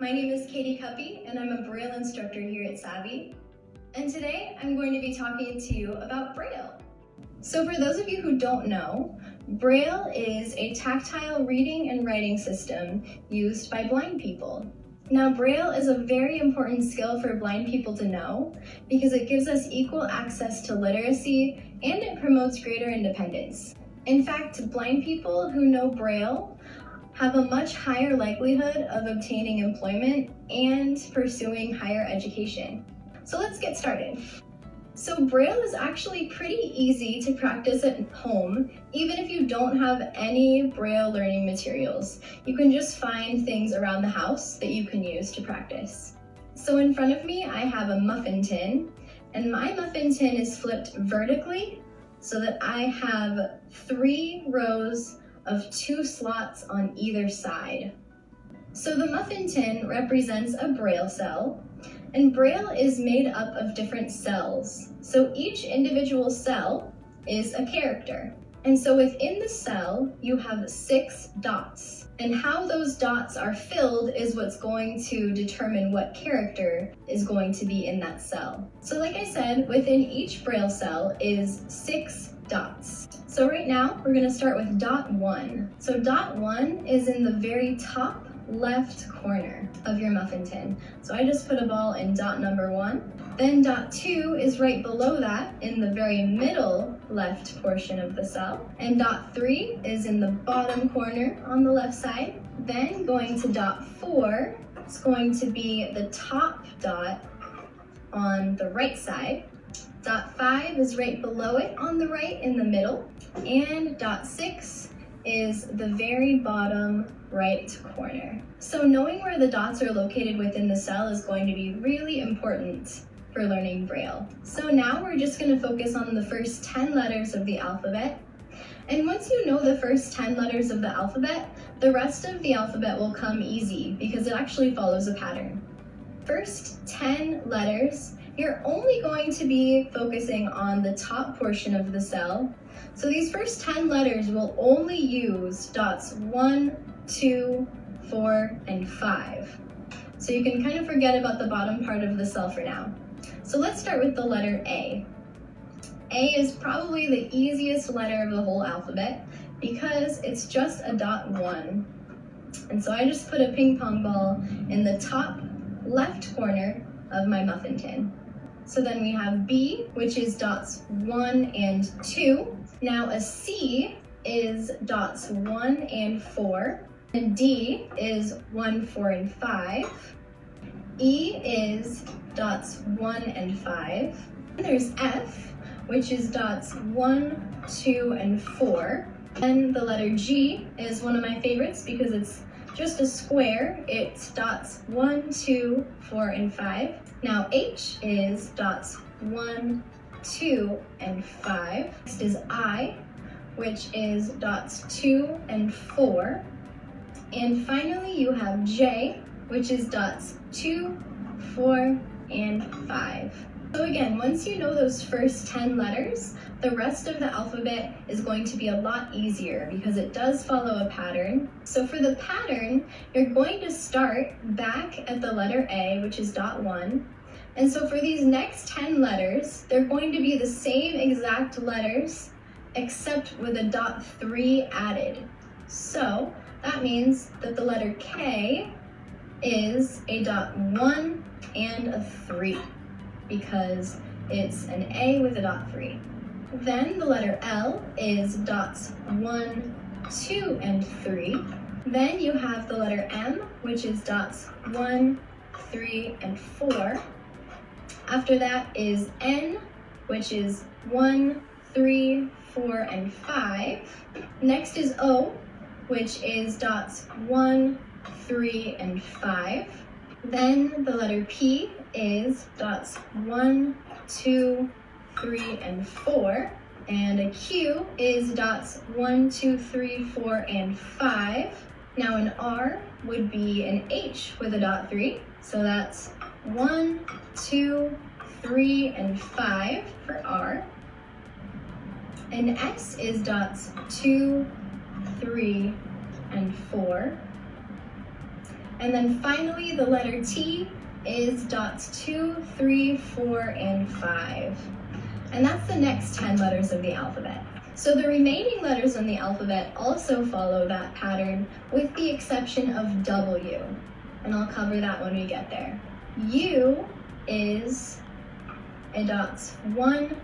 My name is Katie Cuppy, and I'm a Braille instructor here at Saavi. And today I'm going to be talking to you about Braille. So for those of you who don't know, Braille is a tactile reading and writing system used by blind people. Now, Braille is a very important skill for blind people to know because it gives us equal access to literacy and it promotes greater independence. In fact, blind people who know Braille have a much higher likelihood of obtaining employment and pursuing higher education. So let's get started. So Braille is actually pretty easy to practice at home, even if you don't have any Braille learning materials. You can just find things around the house that you can use to practice. So in front of me, I have a muffin tin, and my muffin tin is flipped vertically so that I have 3 rows of 2 slots on either side. So the muffin tin represents a Braille cell, and Braille is made up of different cells. So each individual cell is a character. And so within the cell, you have 6 dots. And how those dots are filled is what's going to determine what character is going to be in that cell. So like I said, within each Braille cell is 6 dots. So right now, we're going to start with dot 1. So dot 1 is in the very top left corner of your muffin tin. So I just put a ball in dot number 1. Then dot 2 is right below that in the very middle left portion of the cell. And dot 3 is in the bottom corner on the left side. Then going to dot 4, it's going to be the top dot on the right side. Dot 5 is right below it on the right in the middle. And dot 6 is the very bottom right corner. So knowing where the dots are located within the cell is going to be really important for learning Braille. So now we're just going to focus on the first 10 letters of the alphabet. And once you know the first 10 letters of the alphabet, the rest of the alphabet will come easy because it actually follows a pattern. First 10 letters, you're only going to be focusing on the top portion of the cell. So these first 10 letters will only use dots 1, 2, 4, and 5. So you can kind of forget about the bottom part of the cell for now. So let's start with the letter A. A is probably the easiest letter of the whole alphabet because it's just a dot 1. And so I just put a ping pong ball in the top left corner of my muffin tin. So then we have B, which is dots 1 and 2. Now a C is dots 1 and 4. And D is 1, 4, and 5. E is dots 1 and 5. And there's F, which is dots 1, 2, and 4. And the letter G is one of my favorites because it's just a square. It's dots 1, 2, 4, and 5. Now H is dots 1, 2, and 5. Next is I, which is dots 2 and 4. And finally you have J, which is dots 2, 4, and 5. So again, once you know those first 10 letters, the rest of the alphabet is going to be a lot easier because it does follow a pattern. So for the pattern, you're going to start back at the letter A, which is dot 1. And so for these next 10 letters, they're going to be the same exact letters, except with a dot 3 added. So that means that the letter K is a dot 1 and a 3 because it's an A with a dot 3. Then the letter L is dots 1, 2, and 3. Then you have the letter M, which is dots 1, 3, and 4. After that is N, which is 1, 3, 4, and 5. Next is O, which is dots 1, 3, and 5. Then the letter P is dots 1, 2, 3, and 4. And a Q is dots 1, 2, 3, 4, and 5. Now an R would be an H with a dot 3. So that's 1, 2, 3, and 5 for R. And S is dots 2, 3, and 4. And then finally, the letter T is dots 2, 3, 4, and 5. And that's the next 10 letters of the alphabet. So the remaining letters in the alphabet also follow that pattern with the exception of W. And I'll cover that when we get there. U is a dots 1,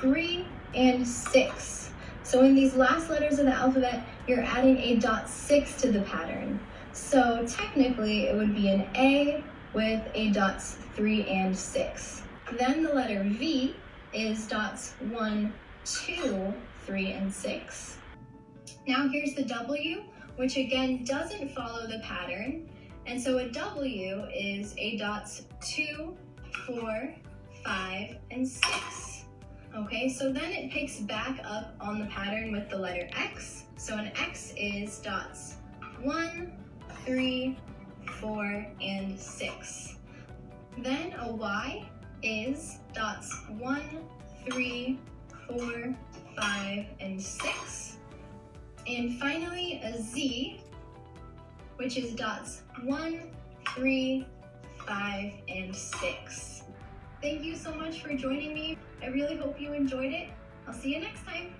3, and 6. So in these last letters of the alphabet, you're adding a dot 6 to the pattern. So technically it would be an A with a dots 3 and 6. Then the letter V is dots 1, 2, 3, and 6. Now here's the W, which again doesn't follow the pattern. And so a W is a dots 2, 4, 5, and 6. Okay, so then it picks back up on the pattern with the letter X. So an X is dots 1, 3, 4, and 6. Then a Y is dots 1, 3, 4, 5, and 6. And finally a Z, which is dots 1, 3, 5, and 6. Thank you so much for joining me. I really hope you enjoyed it. I'll see you next time.